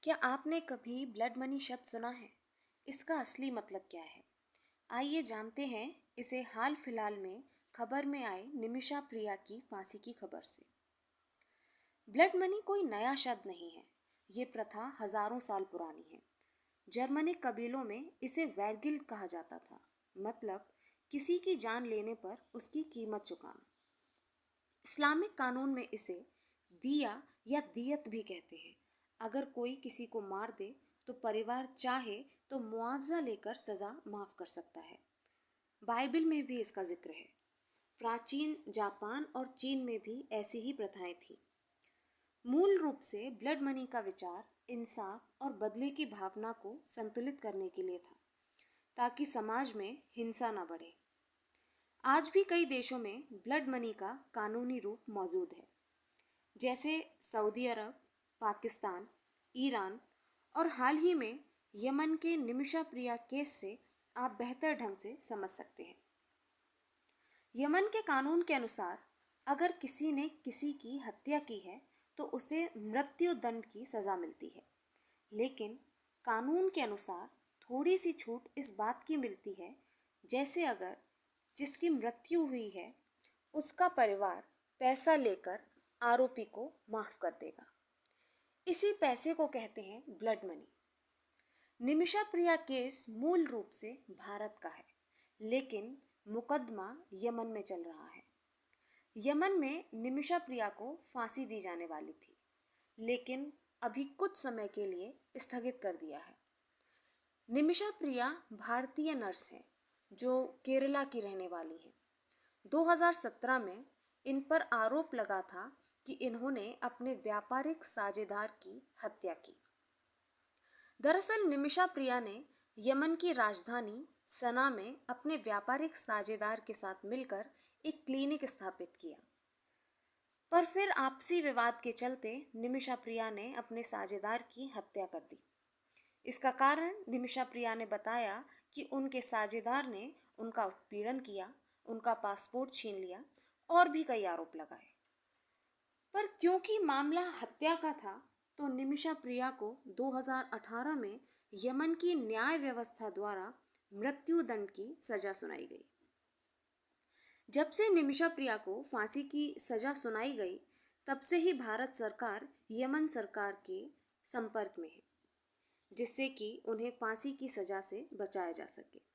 क्या आपने कभी ब्लड मनी शब्द सुना है? इसका असली मतलब क्या है? आइए जानते हैं इसे हाल फिलहाल में खबर में आए निमिषा प्रिया की फांसी की खबर से। ब्लड मनी कोई नया शब्द नहीं है। ये प्रथा हजारों साल पुरानी है। जर्मनिक कबीलों में इसे वैरगिल कहा जाता था। मतलब किसी की जान लेने पर उसकी कीमत चुकाना। इस्लामिक कानून में इसे दिया या दियत भी कहते हैं। अगर कोई किसी को मार दे तो परिवार चाहे तो मुआवजा लेकर सजा माफ कर सकता है। बाइबल में भी इसका जिक्र है। प्राचीन जापान और चीन में भी ऐसी ही प्रथाएं थी। मूल रूप से ब्लड मनी का विचार इंसाफ और बदले की भावना को संतुलित करने के लिए था, ताकि समाज में हिंसा न बढ़े। आज भी कई देशों में ब्लड मनी का कानूनी रूप मौजूद है, जैसे सऊदी अरब, पाकिस्तान, ईरान और हाल ही में यमन के निमिषा प्रिया केस से आप बेहतर ढंग से समझ सकते हैं। यमन के कानून के अनुसार अगर किसी ने किसी की हत्या की है तो उसे मृत्यु दंड की सजा मिलती है। लेकिन कानून के अनुसार थोड़ी सी छूट इस बात की मिलती है, जैसे अगर जिसकी मृत्यु हुई है उसका परिवार पैसा लेकर आरोपी को माफ कर देगा। इसी पैसे को कहते हैं ब्लड मनी। निमिषा प्रिया केस मूल रूप से भारत का है, लेकिन मुकदमा यमन में चल रहा है। यमन में निमिषा प्रिया को फांसी दी जाने वाली थी, लेकिन अभी कुछ समय के लिए स्थगित कर दिया है। निमिषा प्रिया भारतीय नर्स है जो केरला की रहने वाली है। 2017 में इन पर आरोप लगा था कि इन्होंने अपने व्यापारिक साझेदार की हत्या की। दरअसल निमिषा प्रिया ने यमन की राजधानी सना में अपने व्यापारिक साझेदार के साथ मिलकर एक क्लिनिक स्थापित किया। पर फिर आपसी विवाद के चलते निमिषा प्रिया ने अपने साझेदार की हत्या कर दी। इसका कारण निमिषा प्रिया ने बताया कि उनके साझेदार ने उनका उत्पीड़न किया, उनका पासपोर्ट छीन लिया और भी कई आरोप लगाए। पर क्योंकि मामला हत्या का था, तो निमिषा प्रिया को 2018 में यमन की न्याय व्यवस्था द्वारा मृत्यु दंड की सजा सुनाई गई। जब से निमिषा प्रिया को फांसी की सजा सुनाई गई, तब से ही भारत सरकार यमन सरकार के संपर्क में है, जिससे कि उन्हें फांसी की सजा से बचाया जा सके।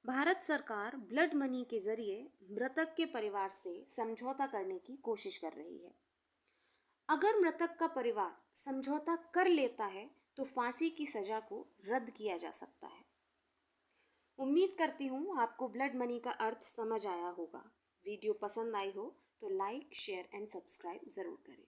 भारत सरकार ब्लड मनी के जरिए मृतक के परिवार से समझौता करने की कोशिश कर रही है। अगर मृतक का परिवार समझौता कर लेता है तो फांसी की सजा को रद्द किया जा सकता है। उम्मीद करती हूँ आपको ब्लड मनी का अर्थ समझ आया होगा। वीडियो पसंद आई हो तो लाइक, शेयर एंड सब्सक्राइब जरूर करें।